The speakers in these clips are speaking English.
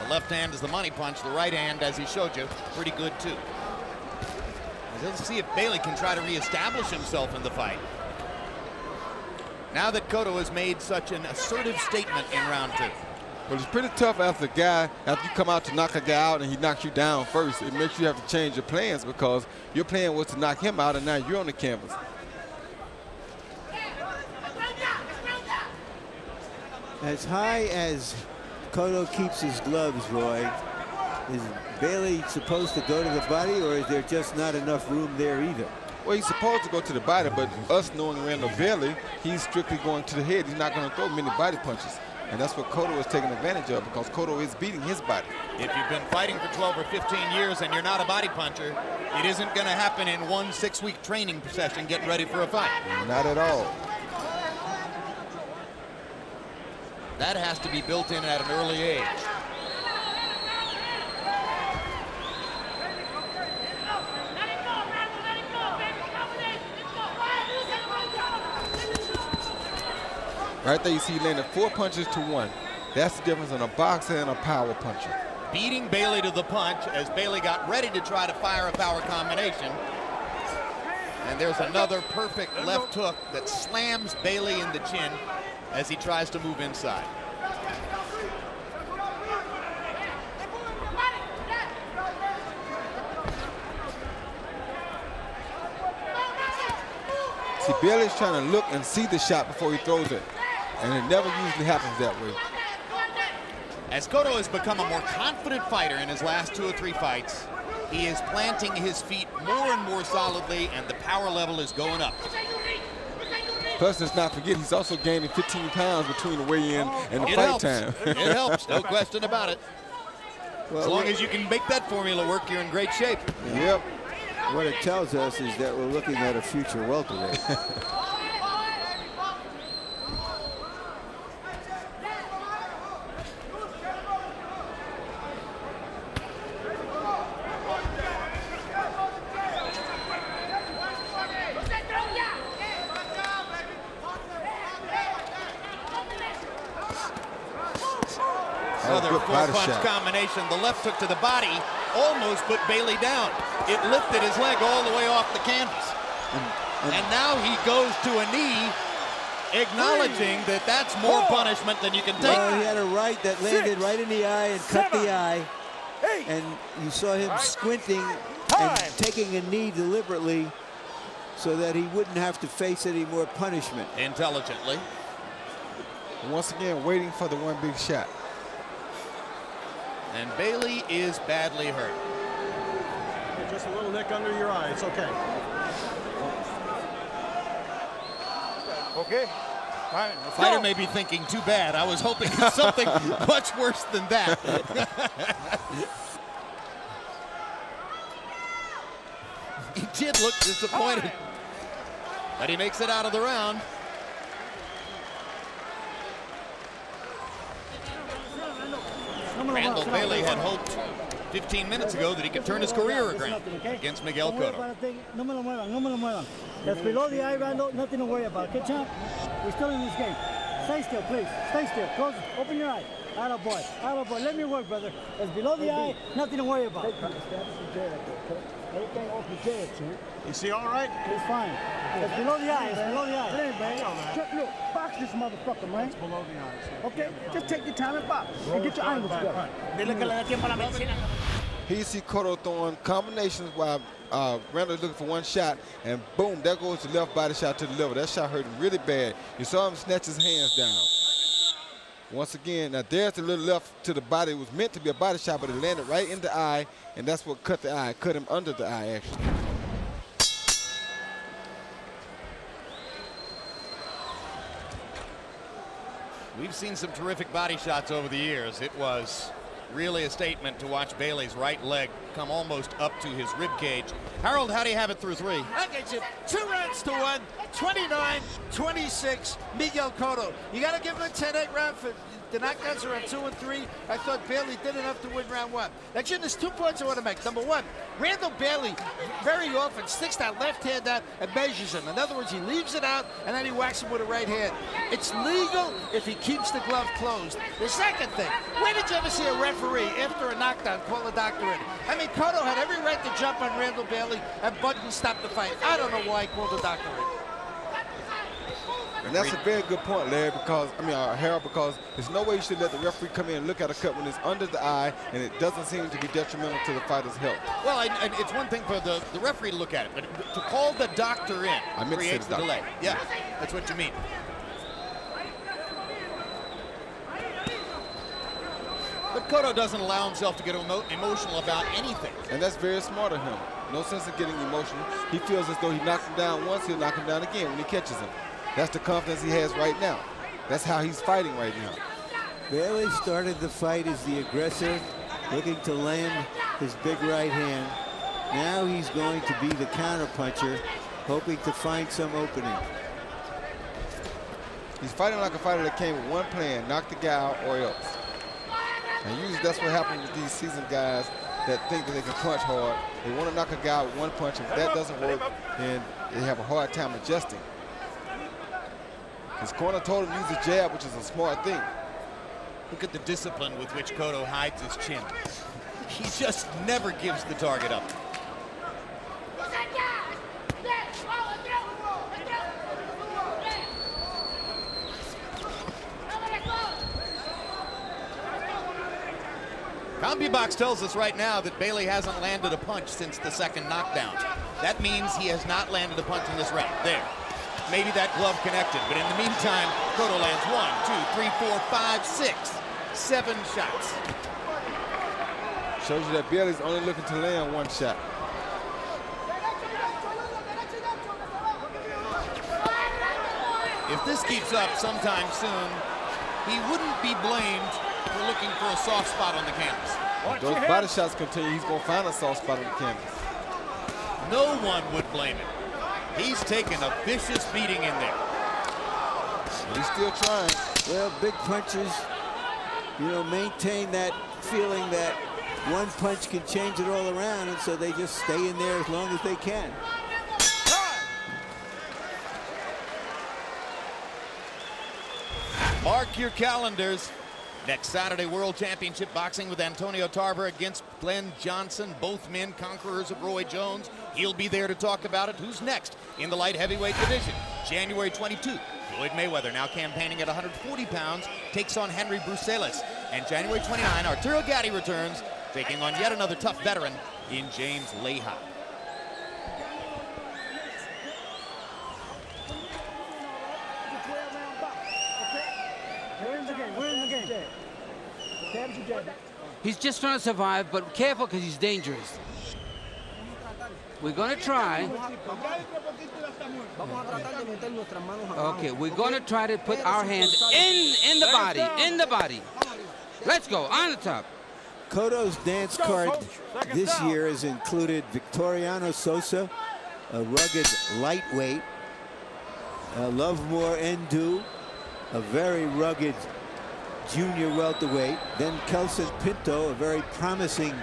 The left hand is the money punch. The right hand, as he showed you, pretty good too. Let's see if Bailey can try to reestablish himself in the fight. Now that Cotto has made such an assertive statement in round 2. Well, it's pretty tough after you come out to knock a guy out and he knocks you down first. It makes you have to change your plans because your plan was to knock him out and now you're on the canvas. As high as Cotto keeps his gloves, Roy, is Bailey supposed to go to the body, or is there just not enough room there either? Well, he's supposed to go to the body, but us knowing Randall Bailey, he's strictly going to the head. He's not going to throw many body punches. And that's what Cotto is taking advantage of, because Cotto is beating his body. If you've been fighting for 12 or 15 years and you're not a body puncher, it isn't going to happen in one 6-week training session getting ready for a fight. Not at all. That has to be built in at an early age. Right there you see he landed 4 punches to 1. That's the difference in a boxer and a power puncher. Beating Bailey to the punch as Bailey got ready to try to fire a power combination. And there's another perfect left hook that slams Bailey in the chin as he tries to move inside. See, Bailey's trying to look and see the shot before he throws it. And it never usually happens that way. As Cotto has become a more confident fighter in his last 2 or 3 fights, he is planting his feet more and more solidly, and the power level is going up. Plus, let's not forget, he's also gaining 15 pounds between the weigh-in and the fight time. It helps, no question about it. Well, as long as you can make that formula work, you're in great shape. Yep. What it tells us is that we're looking at a future welterweight. Another 4-punch combination. The left hook to the body almost put Bailey down. It lifted his leg all the way off the canvas. And now he goes to a knee, acknowledging that that's more punishment than you can take. Well, he had a right that landed right in the eye and cut the eye. And you saw him squinting and taking a knee deliberately so that he wouldn't have to face any more punishment. Intelligently. Once again, waiting for the one big shot. And Bailey is badly hurt. Just a little nick under your eye. It's okay. Okay. Fine. The fighter may be thinking, too bad. I was hoping for something much worse than that. He did look disappointed. But he makes it out of the round. Randall Bailey had hoped 15 minutes ago that he could turn his career around against Miguel Cotto. No me lo muevan, no me lo muevan. That's below the eye, Randall, nothing to worry about. Okay, champ? We're still in this game. Stay still, please. Stay still. Close. Open your eye. Atta boy. Atta boy. Let me work, brother. It's below the eye, nothing to worry about. You see all right? It's fine. It's below the eye. It's below the eye. Look, box this motherfucker, man. It's below the eyes. Okay? Just take your time and box. And get your angles good. Here you see Cotto throwing combinations while Randall is looking for one shot, and boom, there goes the left body shot to the liver. That shot hurt him really bad. You saw him snatch his hands down. Once again, now there's the little left to the body. It was meant to be a body shot, but it landed right in the eye, and that's what cut the eye, cut him under the eye, actually. We've seen some terrific body shots over the years. It was really a statement to watch Bailey's right leg come almost up to his rib cage. Harold, how do you have it through 3? That gets you 2 rounds to 1, 29-26, Miguel Cotto. You got to give him a 10-8 round for The knockdowns are on 2 and 3. I thought Bailey did enough to win round 1. Now, Jim, there's 2 points I want to make. Number 1, Randall Bailey very often sticks that left hand out and measures him. In other words, he leaves it out and then he whacks him with a right hand. It's legal if he keeps the glove closed. The second thing, when did you ever see a referee after a knockdown call a doctor in? I mean, Cotto had every right to jump on Randall Bailey and Button stopped the fight. I don't know why he called the doctor in. And that's a very good point, Larry, because, Harold, because there's no way you should let the referee come in and look at a cut when it's under the eye and it doesn't seem to be detrimental to the fighter's health. Well, it's one thing for the referee to look at it, but to call the doctor in creates the delay. Yeah, that's what you mean. But Cotto doesn't allow himself to get emotional about anything. And that's very smart of him. No sense in getting emotional. He feels as though he knocked him down once, he'll knock him down again when he catches him. That's the confidence he has right now. That's how he's fighting right now. Bailey started the fight as the aggressor, looking to land his big right hand. Now he's going to be the counterpuncher, hoping to find some opening. He's fighting like a fighter that came with one plan, knock the guy out or else. And usually that's what happens with these seasoned guys that think that they can punch hard. They want to knock a guy out with one punch. If that doesn't work, then they have a hard time adjusting. His corner told him to use a jab, which is a smart thing. Look at the discipline with which Cotto hides his chin. He just never gives the target up. CompuBox tells us right now that Bailey hasn't landed a punch since the second knockdown. That means he has not landed a punch in this round. There. Maybe that glove connected, but in the meantime, Cotto lands 1, 2, 3, 4, 5, 6, 7 shots. Shows you that Bailey's only looking to land one shot. If this keeps up sometime soon, he wouldn't be blamed for looking for a soft spot on the canvas. If those body shots continue, he's going to find a soft spot on the canvas. No one would blame him. He's taken a vicious beating in there. He's still trying. Well, big punches, maintain that feeling that one punch can change it all around, and so they just stay in there as long as they can. Mark your calendars. Next Saturday, World Championship Boxing with Antonio Tarver against Glenn Johnson. Both men conquerors of Roy Jones. He'll be there to talk about it. Who's next in the light heavyweight division? January 22, Floyd Mayweather, now campaigning at 140 pounds, takes on Henry Bruselas. And January 29, Arturo Gatti returns, taking on yet another tough veteran in James Leha. He's just trying to survive, but careful because he's dangerous. We're going to try. Okay, we're going to try to put our hands in the body. Let's go, on the top. Cotto's dance card this year has included Victoriano Sosa, a rugged lightweight, Lovemore Ndu, a very rugged junior welterweight, then Kelson Pinto, a very promising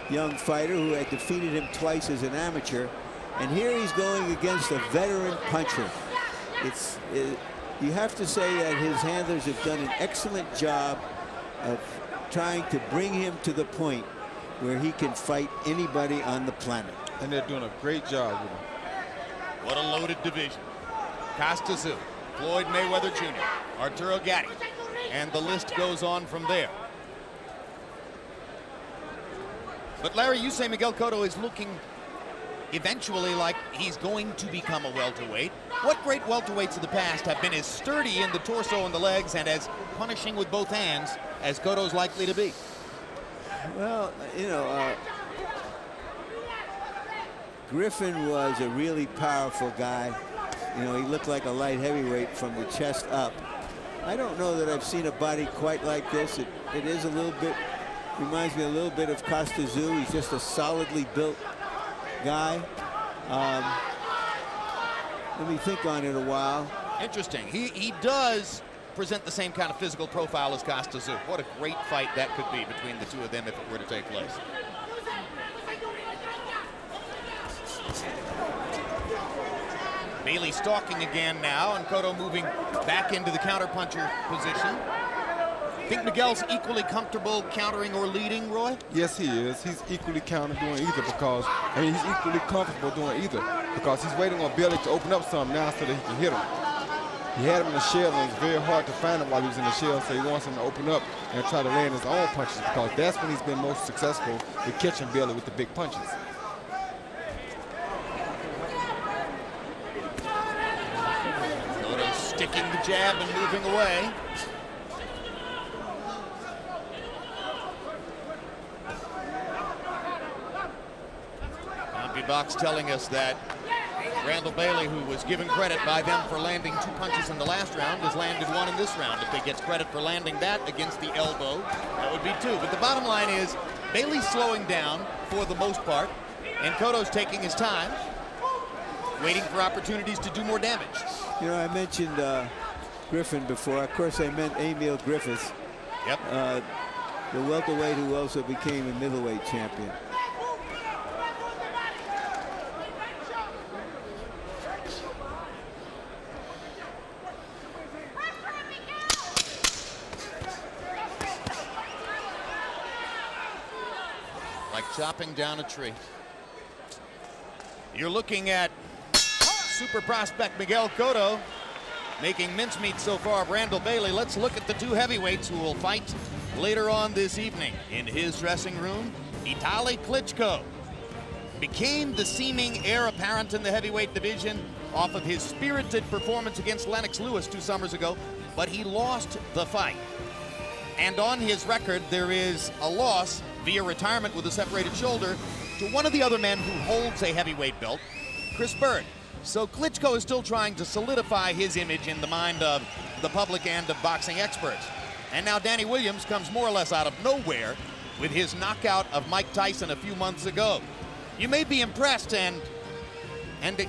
young fighter who had defeated him twice as an amateur, and here he's going against a veteran puncher. You have to say that his handlers have done an excellent job of trying to bring him to the point where he can fight anybody on the planet. And they're doing a great job with him. What a loaded division. Costa Tszyu, Floyd Mayweather Jr., Arturo Gatti, and the list goes on from there. But Larry, you say Miguel Cotto is looking eventually like he's going to become a welterweight. What great welterweights of the past have been as sturdy in the torso and the legs and as punishing with both hands as Cotto's likely to be? Well, Griffin was a really powerful guy. He looked like a light heavyweight from the chest up. I don't know that I've seen a body quite like this. It is a little bit, reminds me a little bit of Costa Tszyu. He's just a solidly built guy. Let me think on it a while. Interesting. He does represent the same kind of physical profile as Costa Tszyu. What a great fight that could be between the two of them if it were to take place. Bailey stalking again now, and Cotto moving back into the counterpuncher position. Think Miguel's equally comfortable countering or leading, Roy? Yes, he is. He's equally counter doing either because, I mean, he's equally comfortable doing either because he's waiting on Bailey to open up some now so that he can hit him. He had him in the shell, and it's very hard to find him while he was in the shell, so he wants him to open up and try to land his own punches because that's when he's been most successful with catching Bailey with the big punches. Cotto sticking the jab and moving away. Box telling us that Randall Bailey, who was given credit by them for landing 2 punches in the last round, has landed 1 in this round. If they get credit for landing that against the elbow, that would be 2. But the bottom line is Bailey's slowing down for the most part, and Cotto's taking his time, waiting for opportunities to do more damage. You know, I mentioned Griffin before. Of course, I meant Emil Griffiths. Yep. The welterweight who also became a middleweight champion. Chopping down a tree. You're looking at super prospect Miguel Cotto making mincemeat so far of Randall Bailey. Let's look at the 2 heavyweights who will fight later on this evening. In his dressing room, Vitaly Klitschko became the seeming heir apparent in the heavyweight division off of his spirited performance against Lennox Lewis 2 summers ago, but he lost the fight. And on his record, there is a loss via retirement with a separated shoulder to one of the other men who holds a heavyweight belt, Chris Bird. So Klitschko is still trying to solidify his image in the mind of the public and of boxing experts. And now Danny Williams comes more or less out of nowhere with his knockout of Mike Tyson a few months ago. You may be impressed and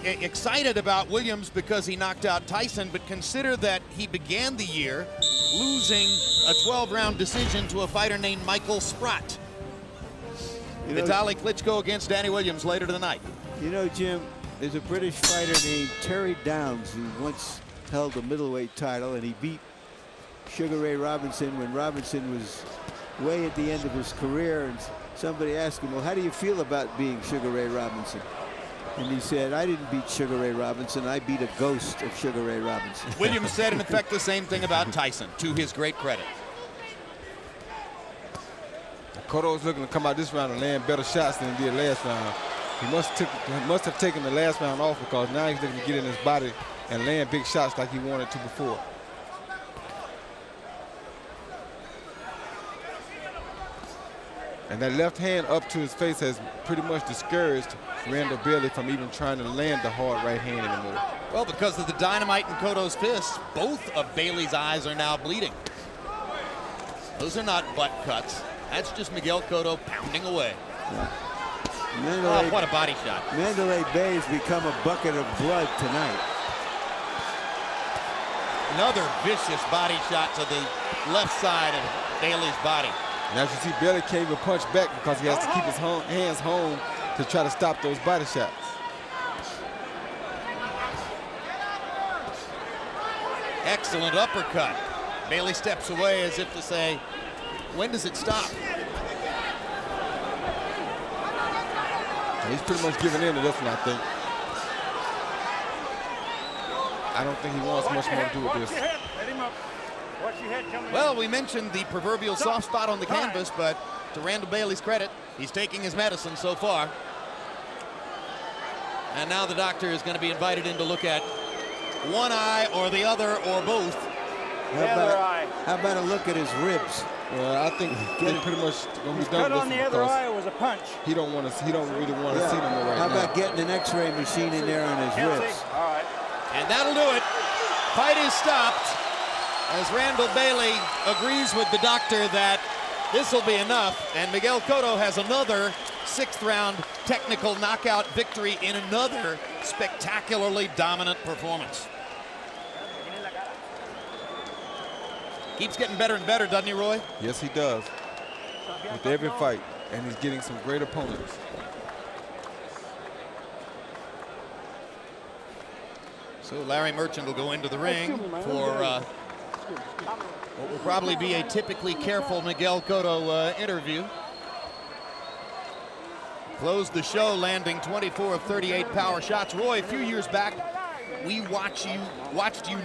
excited about Williams because he knocked out Tyson, but consider that he began the year losing a 12-round decision to a fighter named Michael Spratt. Vitaly Klitschko against Danny Williams later tonight. You know, Jim, there's a British fighter named Terry Downs who once held the middleweight title, and he beat Sugar Ray Robinson when Robinson was way at the end of his career. And somebody asked him, well, how do you feel about being Sugar Ray Robinson? And he said, I didn't beat Sugar Ray Robinson, I beat a ghost of Sugar Ray Robinson. Williams said, in effect, the same thing about Tyson, to his great credit. Cotto's looking to come out this round and land better shots than he did last round. He must have taken the last round off because now he's looking to get in his body and land big shots like he wanted to before. And that left hand up to his face has pretty much discouraged Randall Bailey from even trying to land the hard right hand anymore. Well, because of the dynamite in Cotto's fists, both of Bailey's eyes are now bleeding. Those are not butt cuts. That's just Miguel Cotto pounding away. Yeah. Oh, what a body shot. Mandalay Bay has become a bucket of blood tonight. Another vicious body shot to the left side of Bailey's body. And as you see, Bailey can't even punch back because he has to keep his hands home to try to stop those body shots. Excellent uppercut. Bailey steps away as if to say, when does it stop? He's pretty much giving in to this one, I think. I don't think he wants much more to do with this. Well, we mentioned the proverbial soft spot on the canvas, but to Randall Bailey's credit, he's taking his medicine so far. And now the doctor is going to be invited in to look at one eye or the other or both. How about a look at his ribs? Well, I think he's pretty much going to be done with on the other eye was a punch. He don't really want to see them right now. How about getting an X-ray machine in there on his ribs? All right. And that'll do it. Fight is stopped as Randall Bailey agrees with the doctor that this will be enough, and Miguel Cotto has another 6th round technical knockout victory in another spectacularly dominant performance. Keeps getting better and better, doesn't he, Roy? Yes, he does. With every fight, and he's getting some great opponents. So Larry Merchant will go into the ring for what will probably be a typically careful Miguel Cotto interview. Closed the show, landing 24 of 38 power shots. Roy, a few years back, we watched you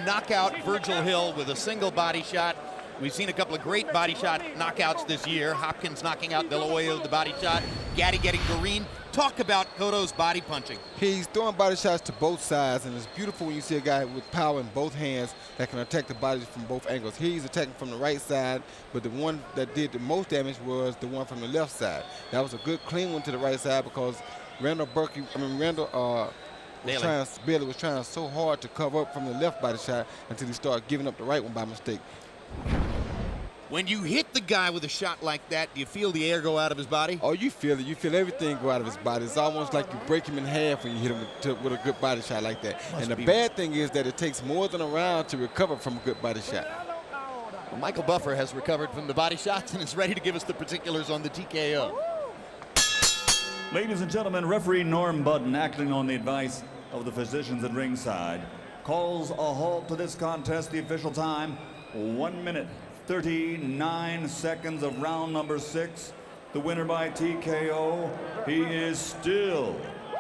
knock out Virgil Hill with a single body shot. We've seen a couple of great body shot knockouts this year. Hopkins knocking out De La Hoya with the body shot. Gaddy getting Green. Talk about Cotto's body punching. He's throwing body shots to both sides, and it's beautiful when you see a guy with power in both hands that can attack the body from both angles. He's attacking from the right side, but the one that did the most damage was the one from the left side. That was a good clean one to the right side because Bailey was trying so hard to cover up from the left body shot until he started giving up the right one by mistake. When you hit the guy with a shot like that, do you feel the air go out of his body? Oh, you feel it. You feel everything go out of his body. It's almost like you break him in half when you hit him with a good body shot like that. And the bad thing is that it takes more than a round to recover from a good body shot. Well, Michael Buffer has recovered from the body shots and is ready to give us the particulars on the TKO. Ladies and gentlemen, referee Norm Budden, acting on the advice of the physicians at ringside, calls a halt to this contest. The official time, 1 minute, 39 seconds of round number 6. The winner by TKO. He is still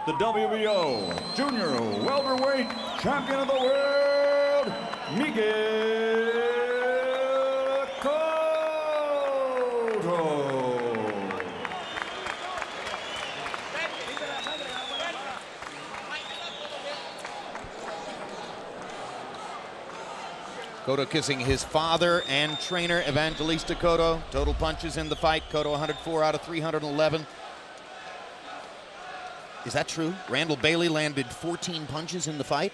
the WBO Junior Welterweight Champion of the World, Miguel Cotto. Cotto kissing his father and trainer, Evangelista Cotto. Total punches in the fight. Cotto 104 out of 311. Is that true? Randall Bailey landed 14 punches in the fight?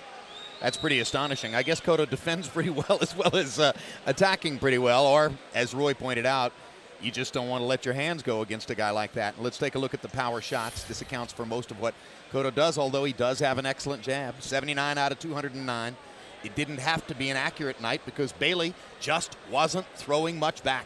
That's pretty astonishing. I guess Cotto defends pretty well as attacking pretty well. Or, as Roy pointed out, you just don't want to let your hands go against a guy like that. Let's take a look at the power shots. This accounts for most of what Cotto does, although he does have an excellent jab. 79 out of 209. It didn't have to be an accurate night because Bailey just wasn't throwing much back.